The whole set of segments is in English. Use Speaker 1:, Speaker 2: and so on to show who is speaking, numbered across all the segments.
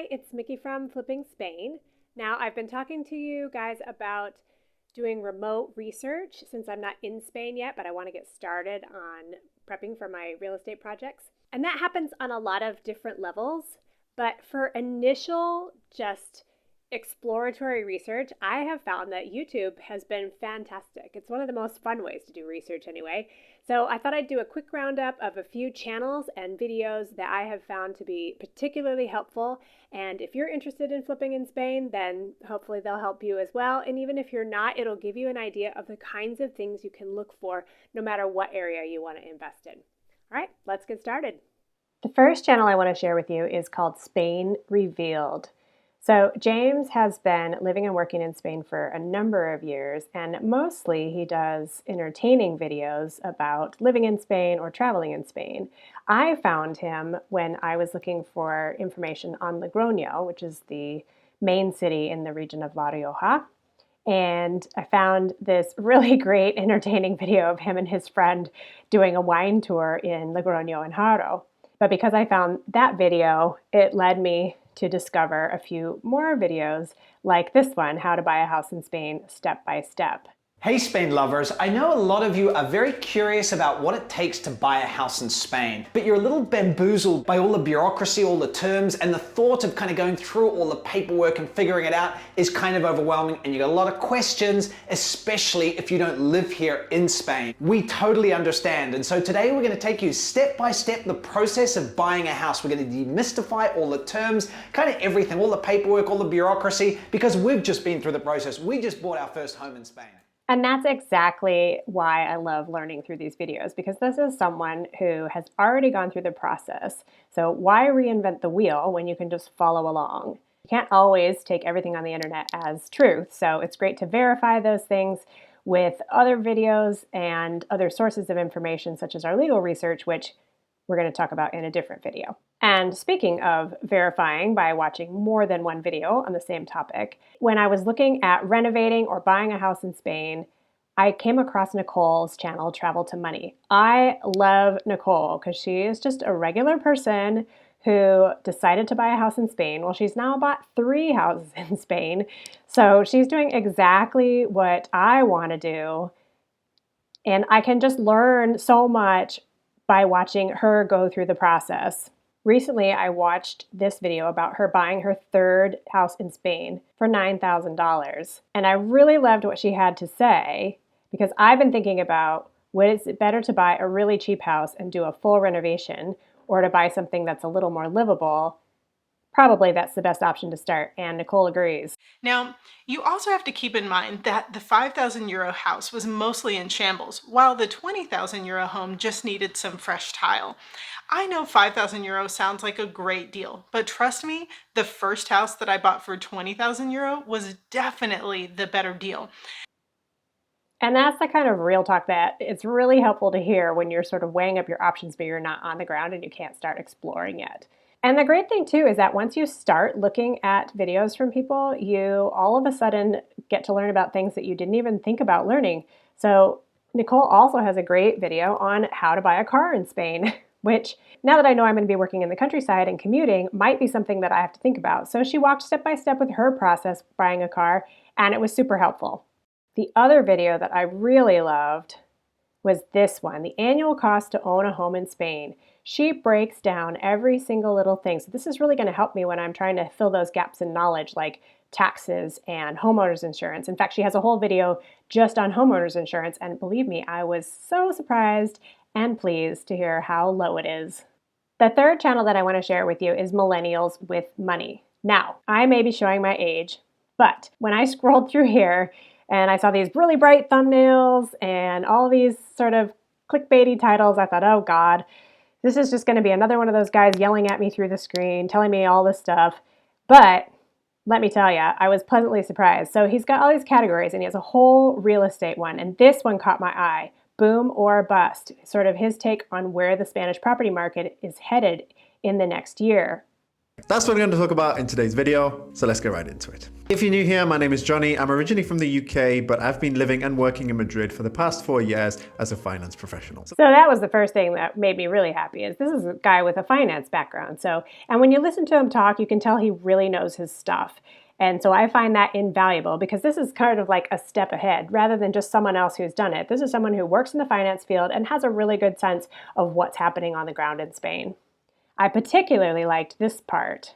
Speaker 1: Hi, it's Mickey from Flipping Spain. Now, I've been talking to you guys about doing remote research since I'm not in Spain yet, but I want to get started on prepping for my real estate projects. And that happens on a lot of different levels. But for initial, just exploratory research, I have found that YouTube has been fantastic. It's one of the most fun ways to do research anyway. So I thought I'd do a quick roundup of a few channels and videos that I have found to be particularly helpful. And if you're interested in flipping in Spain, then hopefully they'll help you as well. And even if you're not, it'll give you an idea of the kinds of things you can look for no matter what area you want to invest in. All right, let's get started. The first channel I want to share with you is called Spain Revealed. So James has been living and working in Spain for a number of years, and mostly he does entertaining videos about living in Spain or traveling in Spain. I found him when I was looking for information on Logroño, which is the main city in the region of La Rioja. And I found this really great entertaining video of him and his friend doing a wine tour in Logroño and Haro. But because I found that video, it led me to discover a few more videos like this one, How to Buy a House in Spain Step by Step.
Speaker 2: Hey Spain lovers, I know a lot of you are very curious about what it takes to buy a house in Spain, but you're a little bamboozled by all the bureaucracy, all the terms, and the thought of kind of going through all the paperwork and figuring it out is kind of overwhelming, and you got a lot of questions, especially if you don't live here in Spain. We totally understand, and so today we're going to take you step by step the process of buying a house. We're going to demystify all the terms, kind of everything, all the paperwork, all the bureaucracy, because we've just been through the process. We just bought our first home in Spain.
Speaker 1: And that's exactly why I love learning through these videos, because this is someone who has already gone through the process. So why reinvent the wheel when you can just follow along? You can't always take everything on the internet as truth, so it's great to verify those things with other videos and other sources of information, such as our legal research, which we're going to talk about in a different video. And speaking of verifying by watching more than one video on the same topic, when I was looking at renovating or buying a house in Spain, I came across Nicole's channel, Travel to Money. I love Nicole because she is just a regular person who decided to buy a house in Spain. Well, she's now bought 3 houses in Spain. So she's doing exactly what I want to do. And I can just learn so much by watching her go through the process. Recently, I watched this video about her buying her 3rd house in Spain for $9,000. And I really loved what she had to say because I've been thinking about, is it better to buy a really cheap house and do a full renovation or to buy something that's a little more livable? Probably that's the best option to start, and Nicole agrees.
Speaker 3: Now, you also have to keep in mind that the 5,000 euro house was mostly in shambles, while the 20,000 euro home just needed some fresh tile. I know 5,000 euro sounds like a great deal, but trust me, the first house that I bought for 20,000 euro was definitely the better deal.
Speaker 1: And that's the kind of real talk that it's really helpful to hear when you're sort of weighing up your options, but you're not on the ground and you can't start exploring yet. And the great thing too is that once you start looking at videos from people, you all of a sudden get to learn about things that you didn't even think about learning. So Nicole also has a great video on how to buy a car in Spain, which now that I know I'm going to be working in the countryside and commuting might be something that I have to think about. So she walked step by step with her process buying a car, and it was super helpful. The other video that I really loved was this one, the annual cost to own a home in Spain. She breaks down every single little thing. So this is really going to help me when I'm trying to fill those gaps in knowledge like taxes and homeowners insurance. In fact, she has a whole video just on homeowners insurance, and believe me, I was so surprised and pleased to hear how low it is. The third channel that I want to share with you is Millennials with Money. Now, I may be showing my age, but when I scrolled through here and I saw these really bright thumbnails and all these sort of clickbaity titles, I thought, oh God, this is just going to be another one of those guys yelling at me through the screen, telling me all this stuff. But let me tell you, I was pleasantly surprised. So he's got all these categories and he has a whole real estate one. And this one caught my eye, boom or bust, sort of his take on where the Spanish property market is headed in the next year.
Speaker 4: That's what I'm going to talk about in today's video, so let's get right into it. If you're new here, my name is Jonny. I'm originally from the UK, but I've been living and working in Madrid for the past 4 years as a finance professional.
Speaker 1: So that was the first thing that made me really happy, is this is a guy with a finance background. And when you listen to him talk, you can tell he really knows his stuff. And so I find that invaluable because this is kind of like a step ahead rather than just someone else who's done it. This is someone who works in the finance field and has a really good sense of what's happening on the ground in Spain. I particularly liked this part.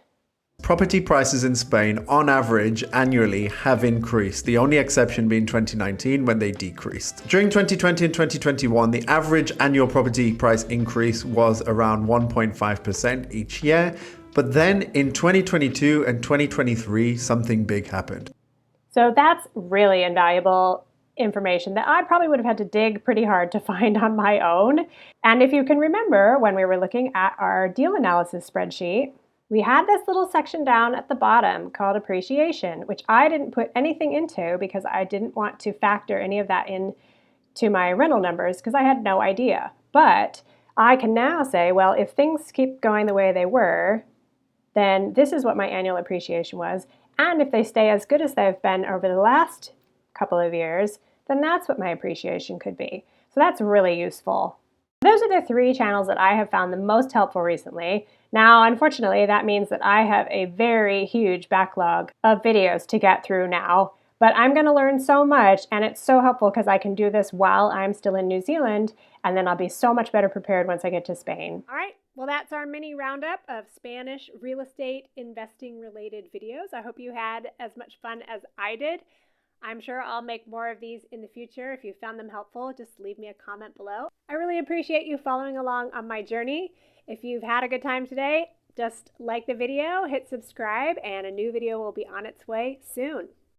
Speaker 4: Property prices in Spain, on average, annually have increased, the only exception being 2019 when they decreased. During 2020 and 2021, the average annual property price increase was around 1.5% each year. But then in 2022 and 2023, something big happened.
Speaker 1: So that's really invaluable information that I probably would have had to dig pretty hard to find on my own. And if you can remember, when we were looking at our deal analysis spreadsheet, we had this little section down at the bottom called appreciation, which I didn't put anything into because I didn't want to factor any of that in to my rental numbers because I had no idea. But I can now say, well, if things keep going the way they were, then this is what my annual appreciation was. And if they stay as good as they've been over the last couple of years, then that's what my appreciation could be. So that's really useful. Those are the 3 channels that I have found the most helpful recently. Now, unfortunately, that means that I have a very huge backlog of videos to get through now, but I'm going to learn so much, and it's so helpful because I can do this while I'm still in New Zealand, and then I'll be so much better prepared once I get to Spain. All right. Well, that's our mini roundup of Spanish real estate investing related videos. I hope you had as much fun as I did. I'm sure I'll make more of these in the future. If you found them helpful, just leave me a comment below. I really appreciate you following along on my journey. If you've had a good time today, just like the video, hit subscribe, and a new video will be on its way soon.